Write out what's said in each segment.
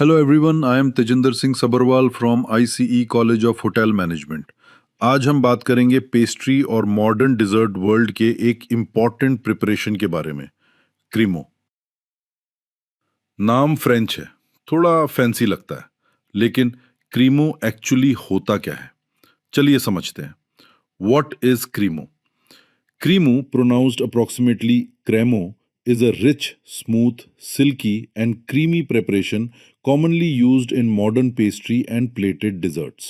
Hello everyone, I am Tejinder Singh Sabharwal from ICE college of hotel management. आज हम बात करेंगे पेस्ट्री और मॉडर्न डिजर्ट वर्ल्ड के एक इम्पॉर्टेंट प्रिपरेशन के बारे में, क्रीमो। नाम फ्रेंच है, थोड़ा फैंसी लगता है, लेकिन क्रीमो एक्चुअली होता क्या है, चलिए समझते हैं। What is Cremo? Cremo, pronounced approximately cremo, is a rich, smooth, silky, and creamy preparation commonly used in modern pastry and plated desserts.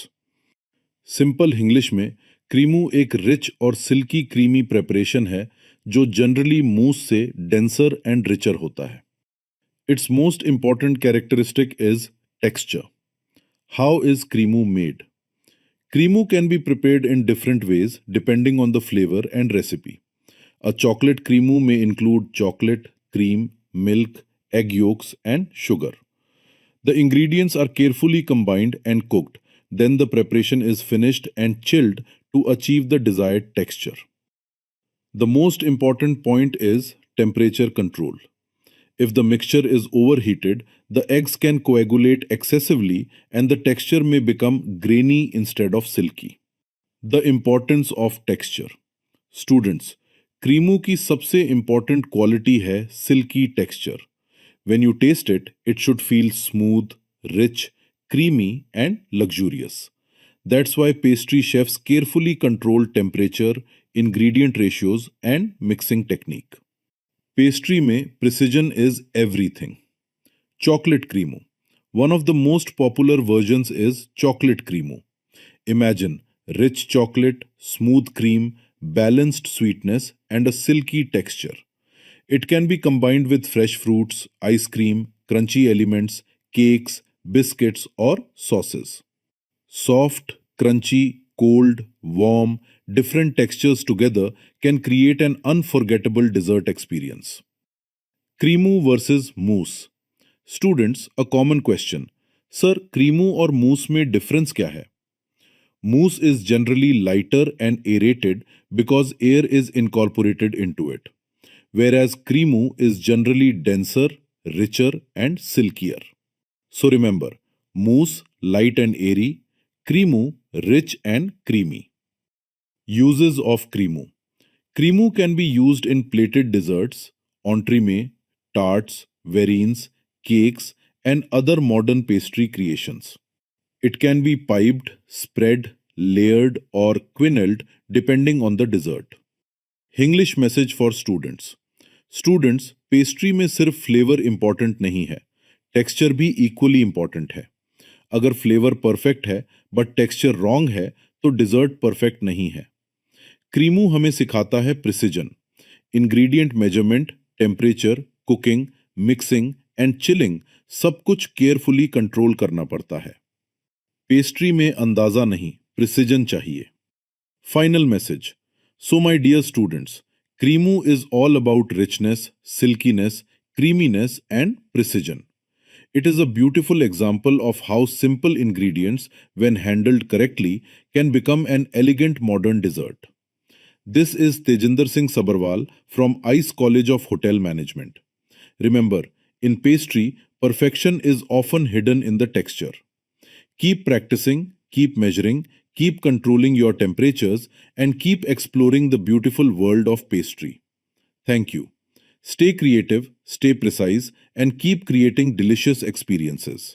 Simple English में क्रीमू एक रिच और सिल्की क्रीमी प्रेपरेशन है जो जनरली मूस से डेंसर एंड रिचर होता है। Its most important characteristic is texture. How is Cremo made? Cremo can be prepared in different ways depending on the flavor and recipe. A chocolate cremo may include chocolate, cream, milk, egg yolks, and sugar. The ingredients are carefully combined and cooked. Then the preparation is finished and chilled to achieve the desired texture. The most important point is temperature control. If the mixture is overheated, the eggs can coagulate excessively and the texture may become grainy instead of silky. The importance of texture. Students, क्रीमो की सबसे important quality है silky texture. When you taste it, it should feel smooth, rich, creamy, and luxurious. That's why pastry chefs carefully control temperature, ingredient ratios, and mixing technique. Pastry में precision is everything. Chocolate Cremo. One of the most popular versions is Chocolate Cremo. Imagine rich chocolate, smooth cream, balanced sweetness, and a silky texture. It can be combined with fresh fruits, ice cream, crunchy elements, cakes, biscuits, or sauces. Soft, crunchy, cold, warm, different textures together can create an unforgettable dessert experience. Creamu versus mousse. Students, a common question. Sir, creamu और mousse में difference क्या है? Mousse is generally lighter and aerated because air is incorporated into it, whereas creamu is generally denser, richer, and silkier. So remember, mousse light and airy, creamu rich and creamy. Uses of creamu. Creamu can be used in plated desserts, entremet, tarts, verines, cakes, and other modern pastry creations. It can be piped, spread, layered, or quenelled depending on the dessert. English message for students. Students, pastry में सिर्फ flavour important नहीं है, texture भी equally important है। अगर flavour perfect है but texture wrong है तो डिजर्ट परफेक्ट नहीं है। क्रीमू हमें सिखाता है precision, ingredient measurement, temperature, cooking, mixing and chilling सब कुछ केयरफुली कंट्रोल करना पड़ता है। पेस्ट्री में अंदाजा नहीं, प्रिसिजन चाहिए। Final message. So my dear students, Creamu is all about richness, silkiness, creaminess and precision. It is a beautiful example of how simple ingredients, when handled correctly, can become an elegant modern dessert. This is Tejinder Singh Sabharwal from ICE College of Hotel Management. Remember, in pastry, perfection is often hidden in the texture. Keep practicing, keep measuring, keep controlling your temperatures, and keep exploring the beautiful world of pastry. Thank you. Stay creative, stay precise, and keep creating delicious experiences.